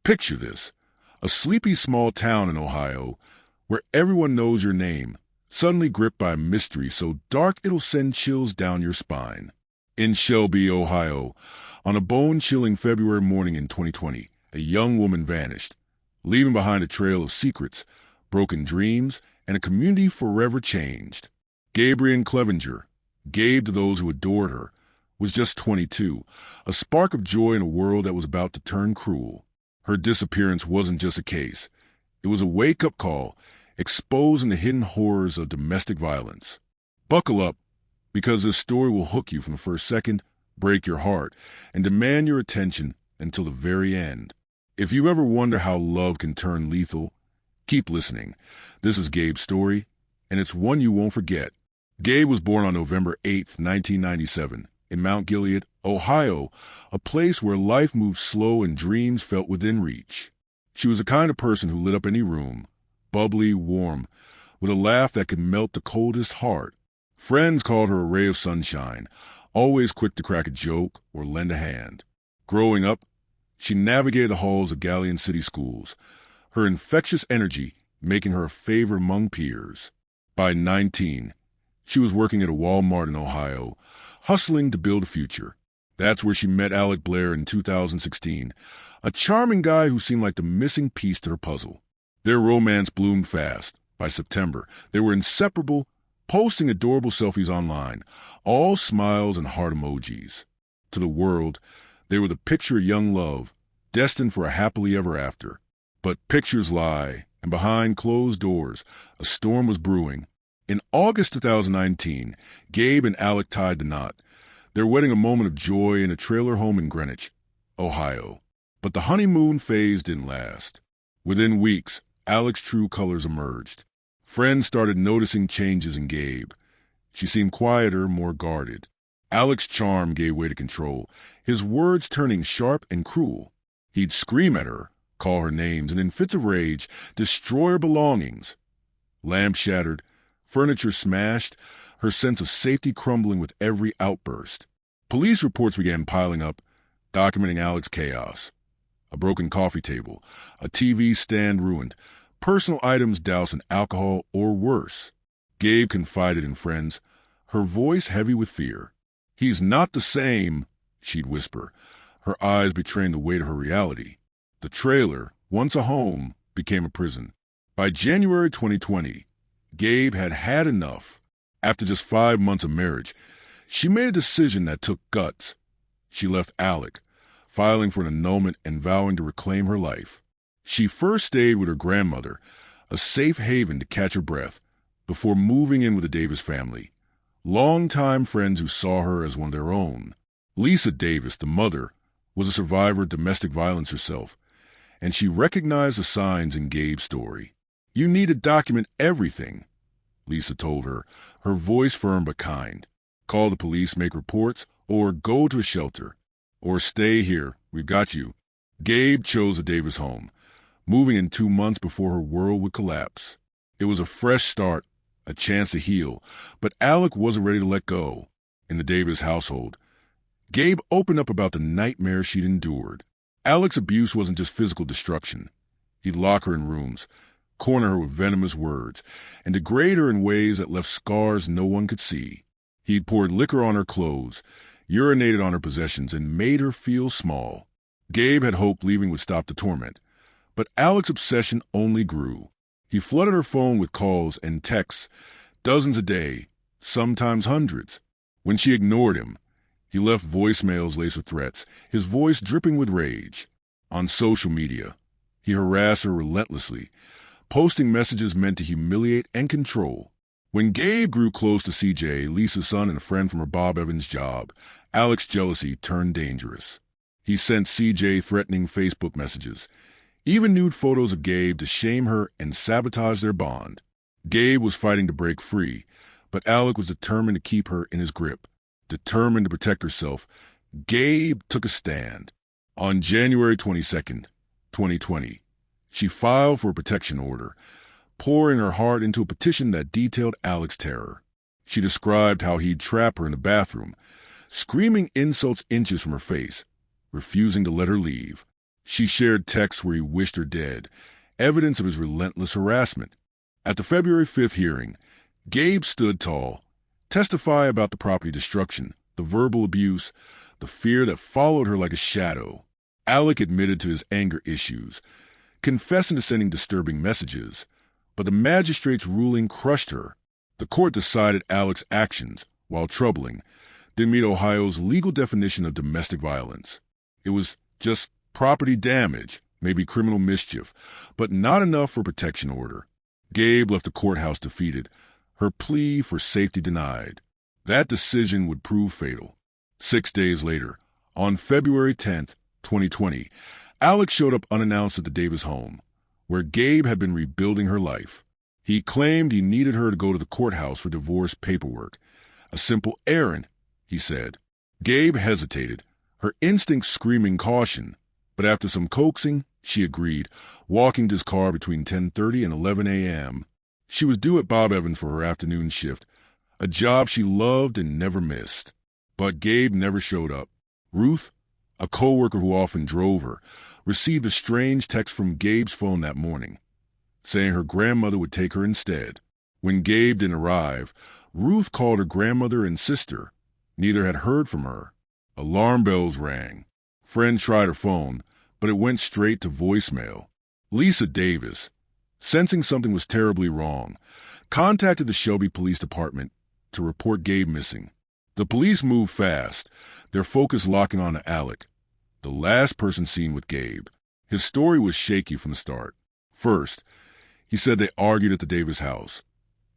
Picture this: a sleepy small town in Ohio where everyone knows your name, suddenly gripped by a mystery so dark it'll send chills down your spine. In Shelby, Ohio, on a bone-chilling February morning in 2020, a young woman vanished, leaving behind a trail of secrets, broken dreams, and a community forever changed. Gaberien Clevenger, Gabe to those who adored her, was just 22, a spark of joy in a world that was about to turn cruel. Her disappearance wasn't just a case. It was a wake-up call, exposing the hidden horrors of domestic violence. Buckle up, because this story will hook you from the first second, break your heart, and demand your attention until the very end. If you ever wonder how love can turn lethal, keep listening. This is Gabe's story, and it's one you won't forget. Gabe was born on November 8, 1997, in Mount Gilead, Ohio, a place where life moved slow and dreams felt within reach. She was the kind of person who lit up any room, bubbly, warm, with a laugh that could melt the coldest heart. Friends called her a ray of sunshine, always quick to crack a joke or lend a hand. Growing up, she navigated the halls of Gaberien City schools, her infectious energy making her a favorite among peers. By 19, she was working at a Walmart in Ohio, hustling to build a future. That's where she met Alec Blair in 2016, a charming guy who seemed like the missing piece to her puzzle. Their romance bloomed fast. By September, they were inseparable, posting adorable selfies online, all smiles and heart emojis. To the world, they were the picture of young love, destined for a happily ever after. But pictures lie, and behind closed doors, a storm was brewing. In August 2019, Gabe and Alec tied the knot, their wedding a moment of joy in a trailer home in Greenwich, Ohio. But the honeymoon phase didn't last. Within weeks, Alec's true colors emerged. Friends started noticing changes in Gabe. She seemed quieter, more guarded. Alec's charm gave way to control, his words turning sharp and cruel. He'd scream at her, call her names, and in fits of rage, destroy her belongings. Lamps shattered, furniture smashed, her sense of safety crumbling with every outburst. Police reports began piling up, documenting Alec's chaos. A broken coffee table, a TV stand ruined, personal items doused in alcohol or worse. Gabe confided in friends, her voice heavy with fear. "He's not the same," she'd whisper, her eyes betraying the weight of her reality. The trailer, once a home, became a prison. By January 2020, Gabe had had enough. After just 5 months of marriage, she made a decision that took guts. She left Alec, filing for an annulment and vowing to reclaim her life. She first stayed with her grandmother, a safe haven to catch her breath, before moving in with the Davis family, longtime friends who saw her as one of their own. Lisa Davis, the mother, was a survivor of domestic violence herself, and she recognized the signs in Gabe's story. "You need to document everything," Lisa told her, her voice firm but kind. "Call the police, make reports, or go to a shelter. Or stay here, we've got you." Gabe chose the Davis home, moving in 2 months before her world would collapse. It was a fresh start, a chance to heal, but Alec wasn't ready to let go. In the Davis household, Gabe opened up about the nightmare she'd endured. Alec's abuse wasn't just physical destruction. He'd lock her in rooms, corner her with venomous words, and degrade her in ways that left scars no one could see. He'd poured liquor on her clothes, urinated on her possessions, and made her feel small. Gabe had hoped leaving would stop the torment, but Alec's obsession only grew. He flooded her phone with calls and texts, dozens a day, sometimes hundreds. When she ignored him, he left voicemails laced with threats, his voice dripping with rage. On social media, he harassed her relentlessly, posting messages meant to humiliate and control. When Gabe grew close to CJ, Lisa's son and a friend from her Bob Evans job, Alec's jealousy turned dangerous. He sent CJ threatening Facebook messages, even nude photos of Gabe to shame her and sabotage their bond. Gabe was fighting to break free, but Alec was determined to keep her in his grip. Determined to protect herself, Gabe took a stand. On January 22nd, 2020, she filed for a protection order, pouring her heart into a petition that detailed Alec's terror. She described how he'd trap her in the bathroom, screaming insults inches from her face, refusing to let her leave. She shared texts where he wished her dead, evidence of his relentless harassment. At the February 5th hearing, Gabe stood tall, testifying about the property destruction, the verbal abuse, the fear that followed her like a shadow. Alec admitted to his anger issues, confessing to sending disturbing messages, but the magistrate's ruling crushed her. The court decided Alec's actions, while troubling, didn't meet Ohio's legal definition of domestic violence. It was just property damage, maybe criminal mischief, but not enough for protection order. Gabe left the courthouse defeated, her plea for safety denied. That decision would prove fatal. 6 days later, on February 10th, 2020, Alec showed up unannounced at the Davis home, where Gabe had been rebuilding her life. He claimed he needed her to go to the courthouse for divorce paperwork. A simple errand, he said. Gabe hesitated, her instincts screaming caution, but after some coaxing, she agreed, walking to his car between 10:30 and 11 a.m. She was due at Bob Evans for her afternoon shift, a job she loved and never missed. But Gabe never showed up. Ruth, a co-worker who often drove her, received a strange text from Gabe's phone that morning, saying her grandmother would take her instead. When Gabe didn't arrive, Ruth called her grandmother and sister. Neither had heard from her. Alarm bells rang. Friends tried her phone, but it went straight to voicemail. Lisa Davis, sensing something was terribly wrong, contacted the Shelby Police Department to report Gabe missing. The police moved fast, their focus locking on to Alec, the last person seen with Gabe. His story was shaky from the start. First, he said they argued at the Davis house,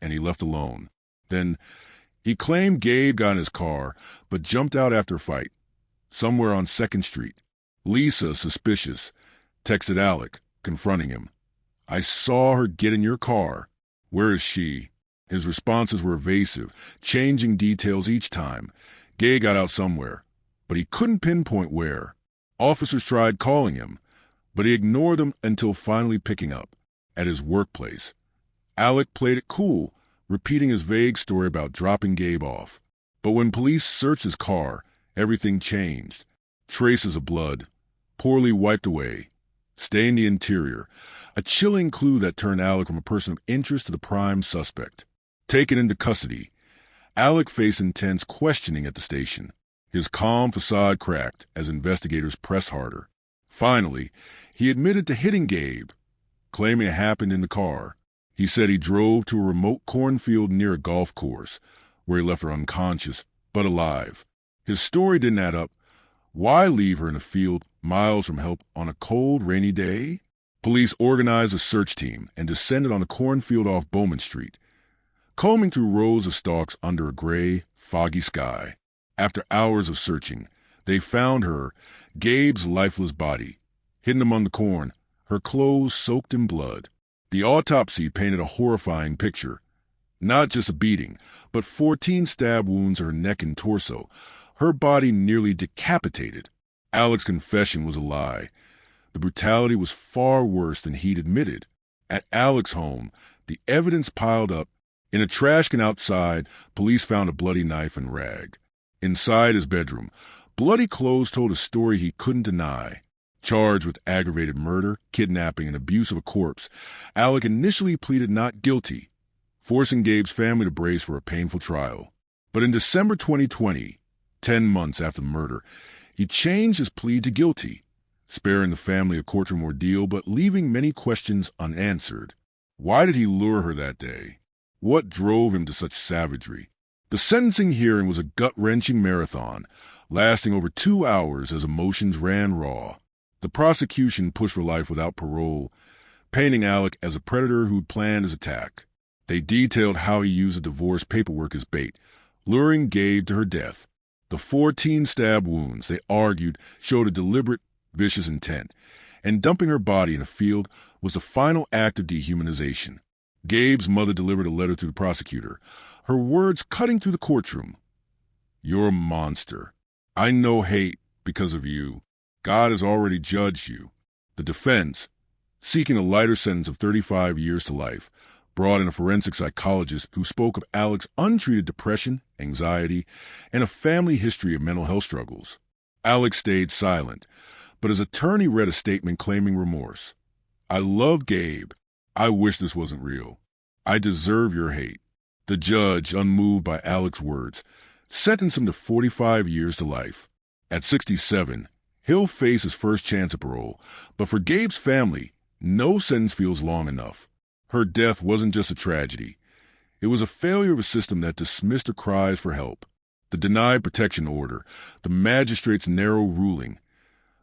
and he left alone. Then, he claimed Gabe got in his car, but jumped out after a fight, somewhere on 2nd Street. Lisa, suspicious, texted Alec, confronting him. "I saw her get in your car. Where is she?" His responses were evasive, changing details each time. Gabe got out somewhere, but he couldn't pinpoint where. Officers tried calling him, but he ignored them until finally picking up, at his workplace. Alec played it cool, repeating his vague story about dropping Gabe off. But when police searched his car, everything changed. Traces of blood, poorly wiped away, stained the interior, a chilling clue that turned Alec from a person of interest to the prime suspect. Taken into custody, Alec faced intense questioning at the station. His calm facade cracked as investigators pressed harder. Finally, he admitted to hitting Gabe, claiming it happened in the car. He said he drove to a remote cornfield near a golf course, where he left her unconscious, but alive. His story didn't add up. Why leave her in a field miles from help on a cold, rainy day? Police organized a search team and descended on a cornfield off Bowman Street, combing through rows of stalks under a gray, foggy sky. After hours of searching, they found her, Gabe's lifeless body, hidden among the corn, her clothes soaked in blood. The autopsy painted a horrifying picture. Not just a beating, but 14 stab wounds to her neck and torso, her body nearly decapitated. Alec's confession was a lie. The brutality was far worse than he'd admitted. At Alec's home, the evidence piled up. In a trash can outside, police found a bloody knife and rag. Inside his bedroom, bloody clothes told a story he couldn't deny. Charged with aggravated murder, kidnapping, and abuse of a corpse, Alec initially pleaded not guilty, forcing Gabe's family to brace for a painful trial. But in December 2020, 10 months after the murder, he changed his plea to guilty, sparing the family a courtroom ordeal but leaving many questions unanswered. Why did he lure her that day? What drove him to such savagery? The sentencing hearing was a gut-wrenching marathon, lasting over 2 hours as emotions ran raw. The prosecution pushed for life without parole, painting Alec as a predator who'd planned his attack. They detailed how he used the divorce paperwork as bait, luring Gabe to her death. The 14 stab wounds, they argued, showed a deliberate, vicious intent, and dumping her body in a field was the final act of dehumanization. Gabe's mother delivered a letter to the prosecutor, her words cutting through the courtroom. "You're a monster. I know hate because of you. God has already judged you." The defense, seeking a lighter sentence of 35 years to life, brought in a forensic psychologist who spoke of Alec's untreated depression, anxiety, and a family history of mental health struggles. Alec stayed silent, but his attorney read a statement claiming remorse. "I love Gabe. I wish this wasn't real. I deserve your hate." The judge, unmoved by Alec's words, sentenced him to 45 years to life. At 67, he'll face his first chance at parole, but for Gabe's family, no sentence feels long enough. Her death wasn't just a tragedy. It was a failure of a system that dismissed her cries for help. The denied protection order, the magistrate's narrow ruling,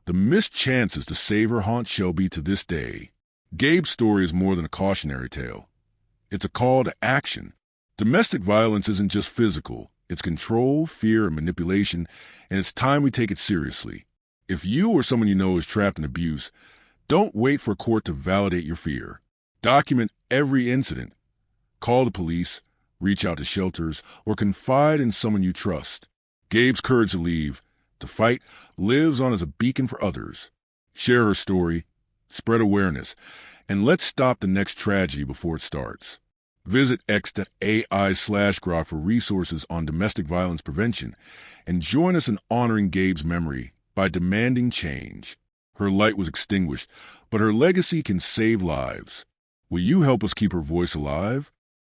the missed chances to save her haunt Shelby to this day. Gabe's story is more than a cautionary tale. It's a call to action. Domestic violence isn't just physical. It's control, fear, and manipulation, and it's time we take it seriously. If you or someone you know is trapped in abuse, don't wait for a court to validate your fear. Document every incident. Call the police, reach out to shelters, or confide in someone you trust. Gabe's courage to leave, to fight, lives on as a beacon for others. Share her story, spread awareness, and let's stop the next tragedy before it starts. Visit x.ai/grok for resources on domestic violence prevention and join us in honoring Gabe's memory by demanding change. Her light was extinguished, but her legacy can save lives. Will you help us keep her voice alive?